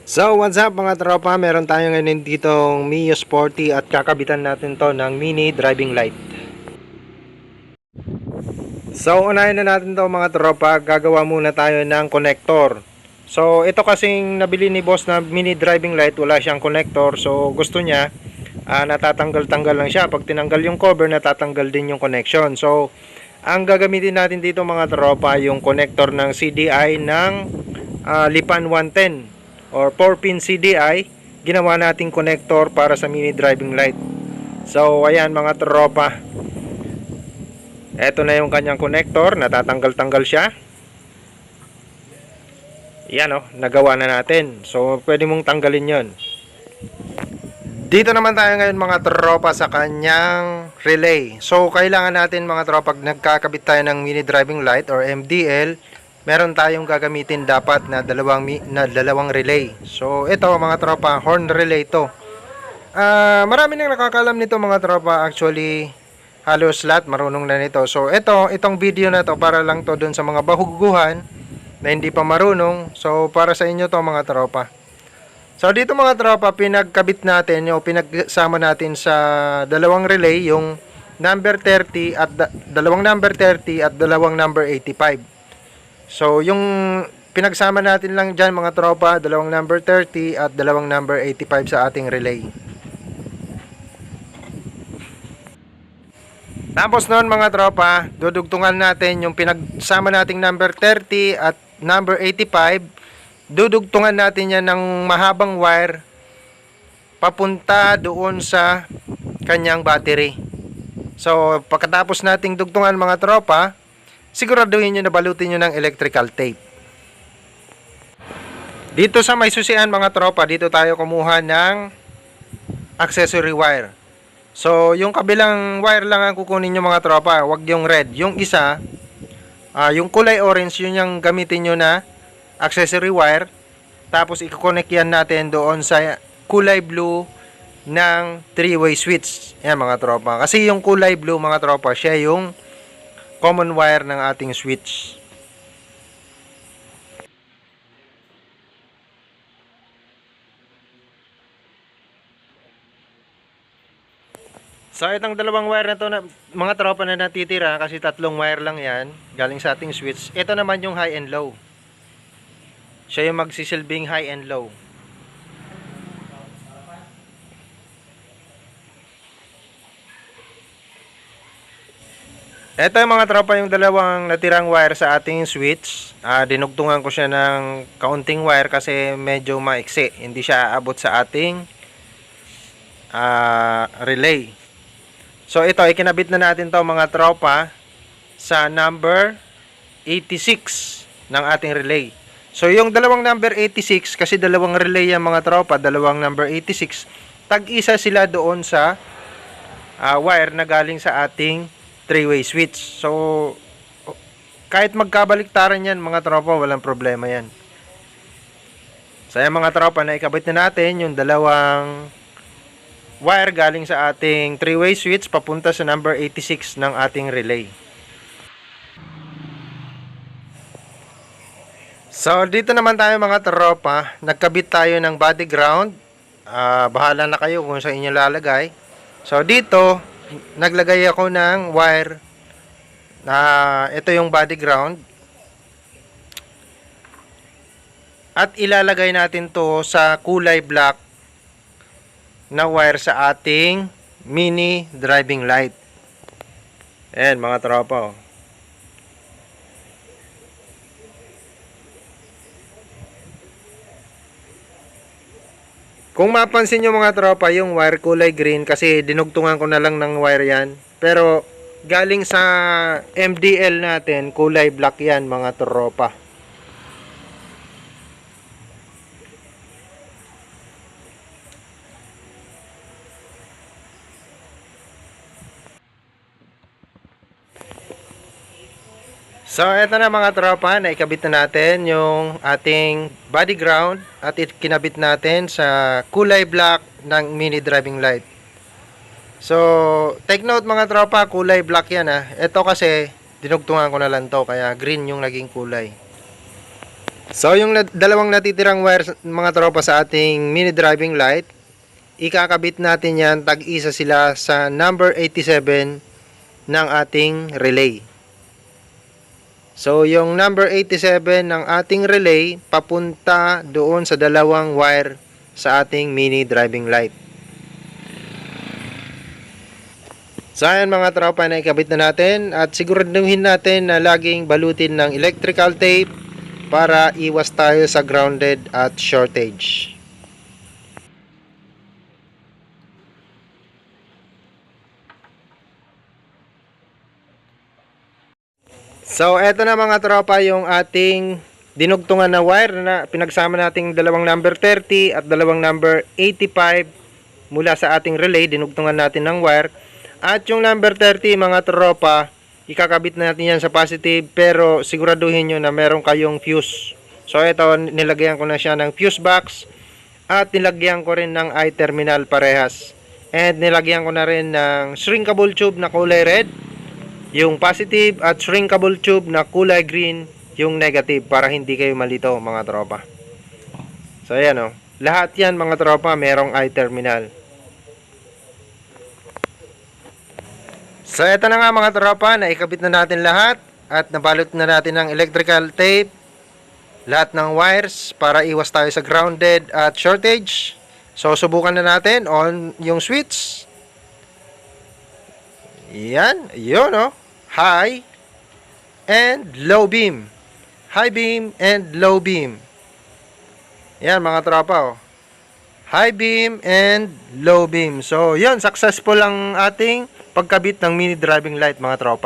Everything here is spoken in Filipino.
So what's up mga tropa, meron tayo ngayon ditong Mio Sporty at kakabitan natin to ng mini driving light. So unahin na natin to mga tropa, gagawa muna tayo ng connector. So ito kasing nabili ni boss na mini driving light, wala siyang connector. So gusto niya, natatanggal-tanggal lang siya. Pag tinanggal yung cover, natatanggal din yung connection. So ang gagamitin natin dito mga tropa, yung connector ng CDI ng Lipan 110 or 4-pin CDI, ginawa nating connector para sa mini driving light. So ayan mga tropa, eto na yung kanyang connector, natatanggal-tanggal siya. Yan nagawa na natin. So pwede mong tanggalin yon. Dito naman tayo ngayon mga tropa sa kanyang relay. So kailangan natin mga tropa, pag nagkakabit tayo ng mini driving light or MDL, meron tayong gagamitin dapat na dalawang relay. So ito mga tropa, horn relay to. Marami nang nakakalam nito mga tropa. Actually halos lahat marunong na nito. So itong video na to para lang to dun sa mga bahuguhan na hindi pa marunong. So para sa inyo to mga tropa. So dito mga tropa, pinagkabit natin o pinagsama natin sa dalawang relay yung number 30 at dalawang number 30 at dalawang number 85. So, yung pinagsama natin lang dyan mga tropa, dalawang number 30 at dalawang number 85 sa ating relay. Tapos noon mga tropa, dudugtungan natin yung pinagsama nating number 30 at number 85. Dudugtungan natin yan ng mahabang wire papunta doon sa kanyang battery. So, pagkatapos nating dugtungan mga tropa, siguraduhin nyo na balutin nyo ng electrical tape. Dito sa may susian mga tropa, dito tayo kumuha ng accessory wire. So, yung kabilang wire lang ang kukunin nyo mga tropa, wag yung red. Yung isa, yung kulay orange, yun yung gamitin nyo na accessory wire. Tapos, i-connect yan natin doon sa kulay blue ng 3-way switch. Yan mga tropa. Kasi yung kulay blue mga tropa, siya yung common wire ng ating switch. So itong dalawang wire na to na, mga tropa, na natitira, kasi tatlong wire lang yan galing sa ating switch. Ito naman yung high and low. Siya yung magsisilbing high and low. Ito yung mga tropa, yung dalawang natirang wire sa ating switch. Dinugtungan ko siya ng kaunting wire kasi medyo maiksi. Hindi siya aabot sa ating relay. So ito, ikinabit na natin to mga tropa sa number 86 ng ating relay. So yung dalawang number 86, kasi dalawang relay yan mga tropa, dalawang number 86, tag-isa sila doon sa wire na galing sa ating 3-way switch. So kahit magkabaliktaran yan mga tropa, walang problema yan. So yan mga tropa, na ikabit na natin yung dalawang wire galing sa ating 3-way switch papunta sa number 86 ng ating relay. So dito naman tayo mga tropa, nagkabit tayo ng body ground. Bahala na kayo kung saan inyo lalagay. So dito naglagay ako ng wire na ito yung body ground, at ilalagay natin to sa kulay black na wire sa ating mini driving light. Ayan mga tropa. Kung mapansin nyo mga tropa, yung wire kulay green, kasi dinugtungan ko na lang ng wire yan. Pero galing sa MDL natin, kulay black yan mga tropa. So eto na mga tropa, naikabit na natin yung ating body ground at kinabit natin sa kulay black ng mini driving light. So take note mga tropa, kulay black yan Ito kasi dinugtungan ko na lang to, kaya green yung naging kulay. So yung dalawang natitirang wires mga tropa sa ating mini driving light, ikakabit natin yan, tag-isa sila sa number 87 ng ating relay. So yung number 87 ng ating relay papunta doon sa dalawang wire sa ating mini driving light. So ayan mga tropa, na ikabit na natin at siguraduhin natin na laging balutin ng electrical tape para iwas tayo sa grounded at shortage. So eto na mga tropa yung ating dinugtungan na wire na pinagsama nating dalawang number 30 at dalawang number 85 mula sa ating relay. Dinugtungan natin ng wire. At yung number 30 mga tropa, ikakabit natin yan sa positive, pero siguraduhin nyo na meron kayong fuse. So ito, nilagyan ko na siya ng fuse box at nilagyan ko rin ng I-terminal parehas. And nilagyan ko na rin ng shrinkable tube na kulay red yung positive, at shrinkable tube na kulay green yung negative, para hindi kayo malito mga tropa. So ayan o, lahat yan mga tropa merong I-terminal. So ito na nga mga tropa, naikabit na natin lahat at nabalot na natin ng electrical tape lahat ng wires para iwas tayo sa grounded at shortage. So subukan na natin on yung switch. Yan, yun o, high and low beam, high beam and low beam. Yan mga tropa o, high beam and low beam. So yan, successful ang ating pagkabit ng mini driving light mga tropa.